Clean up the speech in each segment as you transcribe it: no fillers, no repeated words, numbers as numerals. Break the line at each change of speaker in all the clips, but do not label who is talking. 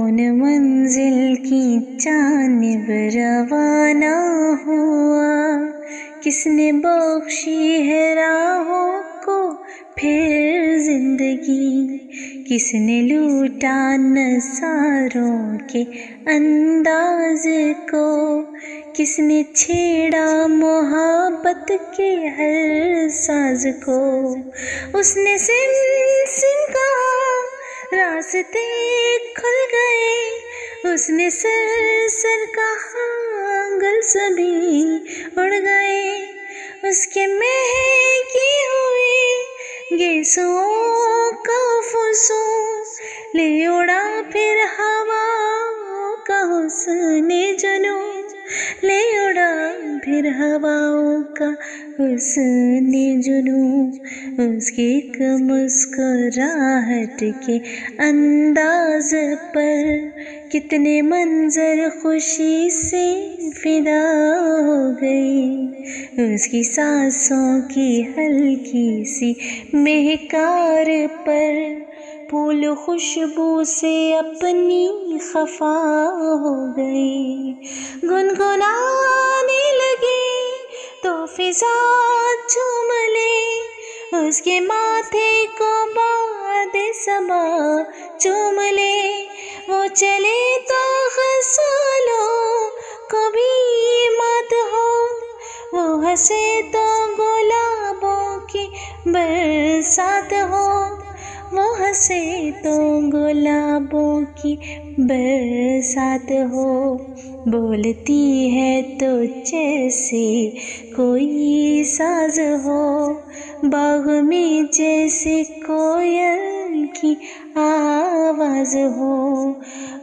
कौन मंजिल की जानिब रवाना हुआ, किसने बख्शी है राहों को फिर जिंदगी, किसने लूटा नज़ारों के अंदाज को, किसने छेड़ा मोहब्बत के हर साज को। उसने सिम सिम कहा रास्ते खुल गए, उसने सर सर कहा गल सभी उड़ गए। उसके महकी हुई गेसुओं का फुसूं ले उड़ा फिर हवाओं का हुस्ने जुनूं, ले उड़ा फिर हवाओं का हुस्ने जुनूं। उसकी एक मुस्कुराहट के अंदाज पर कितने मंजर खुशी से फिदा हो गई। उसकी सांसों की हल्की सी महकार पर फूल खुशबू से अपनी खफा हो गई। गुनगुनाने लगी तो फिजा झूम ले, उसके माथे को बादे सबा चूम ले। वो चले तो गज़लों को भी मत हो, वो हंसे तो गुलाबों की बरसात हो, वो हंसे तो गुलाबों की बरसात हो। बोलती है तो जैसे कोई साज हो, बाग में जैसे कोयल की आवाज हो।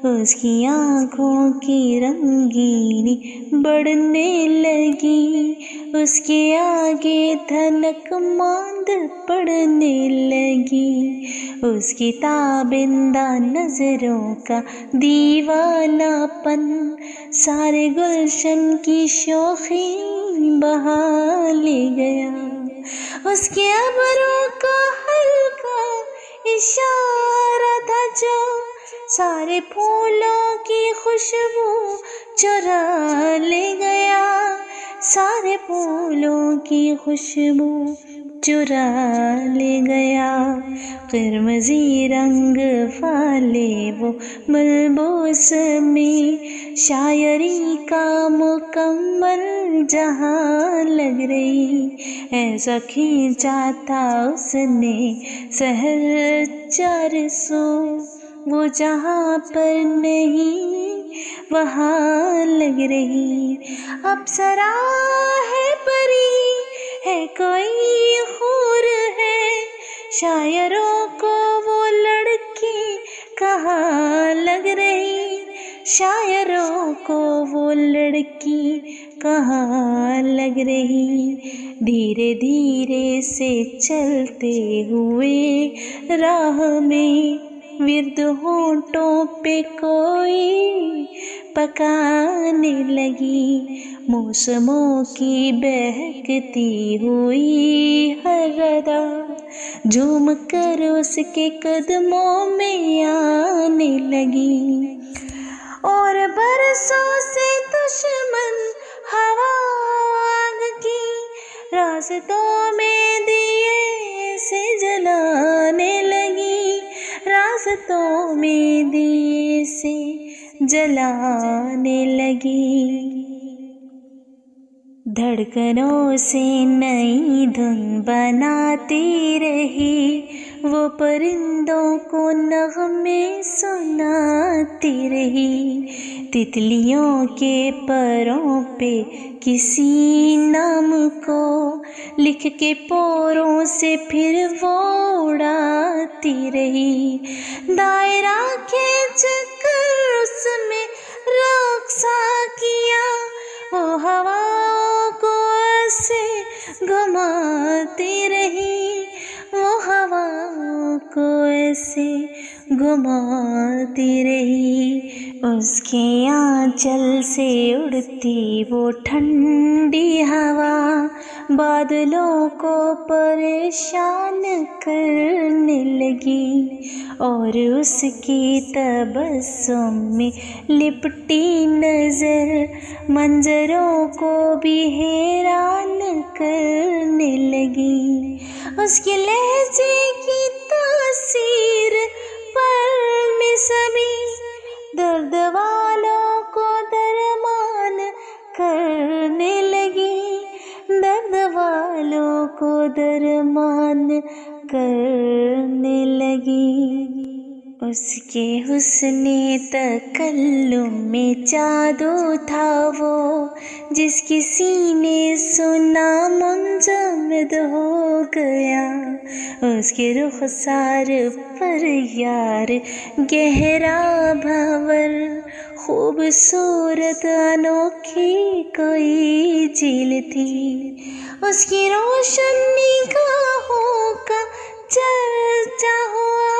उसकी आँखों की रंगीनी बढ़ने लगी, उसके आगे धनक मांद पड़ने लगी। उसकी ताबिंदा नजरों का दीवानापन सारे गुलशन की शोखी बहा ले गया। उसके अबरों का हल्का इशारा था जो सारे फूलों की खुशबू चुरा ले गया, सारे फूलों की खुशबू चुरा ले गया। क़िरमज़ी रंग वाले वो मलबूस में शायरी का मुकम्मल जहां लग रही। ऐसा खींचा था उसने सहर 400, वो जहां पर नहीं वहाँ लग रही। अप्सरा है परी है कोई हूर है, शायरों को वो लड़की कहाँ लग रही, शायरों को वो लड़की कहाँ लग रही। धीरे धीरे से चलते हुए राह में विर्द होंठों पे कोई पकाने लगी। मौसमों की बहकती हुई हर अदा झूम कर उसके कदमों में आने लगी। और बरसों से दुश्मन हवा आग की रास्तों में दिए से जलाने लगी, रास्तों में दिए से जलाने लगी। धड़कनों से नई धुन बनाती रही, वो परिंदों को नग़मे सुनाती रही। तितलियों के परों पे किसी नाम को लिख के पोरों से फिर वो उड़ाती रही। दायरा खींचकर उसमें रक़्सा किया, वो हवाओं को ऐसे घुमाती रही, वो हवाओं को ऐसे घुमाती रही। उसके आंचल से उड़ती वो ठंडी हवा बादलों को परेशान करने लगी, और उसकी तबस्सुम में लिपटी नजर मंजरों को भी हैरान करने लगी। उसके लहजे की तासीर पर में सभी दर्द वालों को दरमान करने लगी, दर्द वालों को दरमान करने लगी। उसके हुस्ने तकल्लुम में जादू था वो, जिसकी सीने सुना मुंजमद हो गया। उसके रुखसार पर यार गहरा भंवर, खूबसूरत अनोखी कोई झील थी। उसकी रोशन निगाहों का चर्चा हुआ,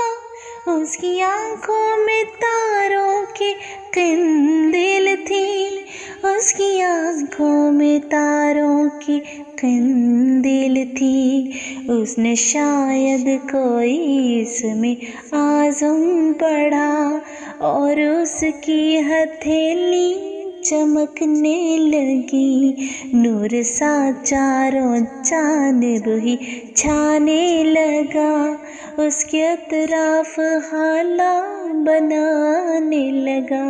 उसकी आंखों में तारों की कंदील थी, उसकी आंखों में तारों की कंदील थी। उसने शायद कोई इसमें आज़म पढ़ा, और उसकी हथेली चमकने लगी। नूर सा चारों जानिब ही छाने लगा, उसके अतराफ हाला बनाने लगा।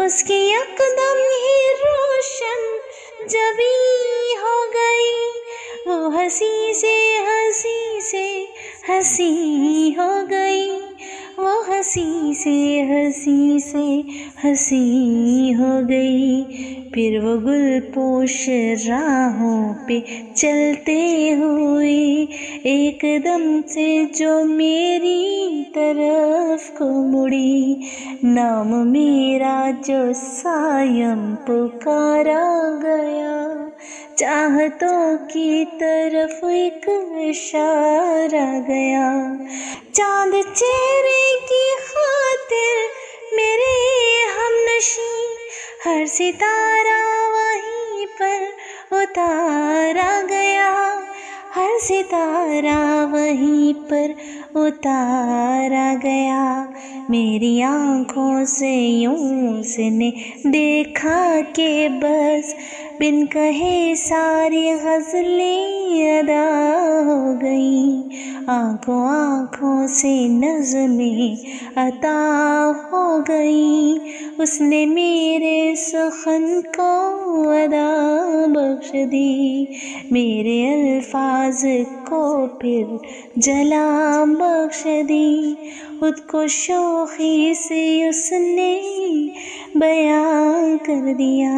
उसकी यकदम ही रोशन जबी हो गई, वो हंसी से हंसी से हंसी हो गई, वो हंसी से हंसी से हंसी हो गई। फिर वो गुलपोश राहों पे चलते हुए एकदम से जो मेरी तरफ को मुड़ी, नाम मेरा जो सायम पुकारा गया, चाहतों की तरफ एक इशारा गया। चांद चेहरे की खातिर मेरे हमनशी, हर सितारा वहीं पर उतारा गया, हर सितारा वहीं पर उतारा गया। मेरी आँखों से यूं उसने देखा कि बस बिन कहे सारी गज़लें अदा हो गई। आँखों आँखों से नज़में अता हो गई, उसने मेरे सुखन को अदा बख्श दी, मेरे अल्फाज को फिर जला बख्श दी। खुद को शौक़ी से उसने बयां कर दिया,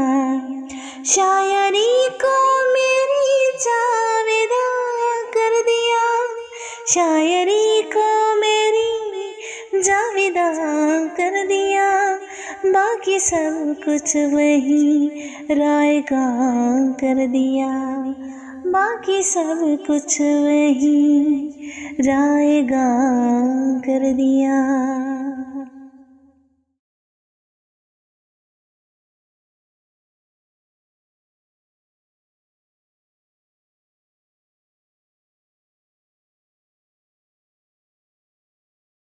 शायरी को मेरी जाविदा कर दिया, शायरी को मेरी जाविदा कर दिया। बाकी सब कुछ वही रायगा कर दिया, बाकी सब कुछ वही रायगा कर दिया।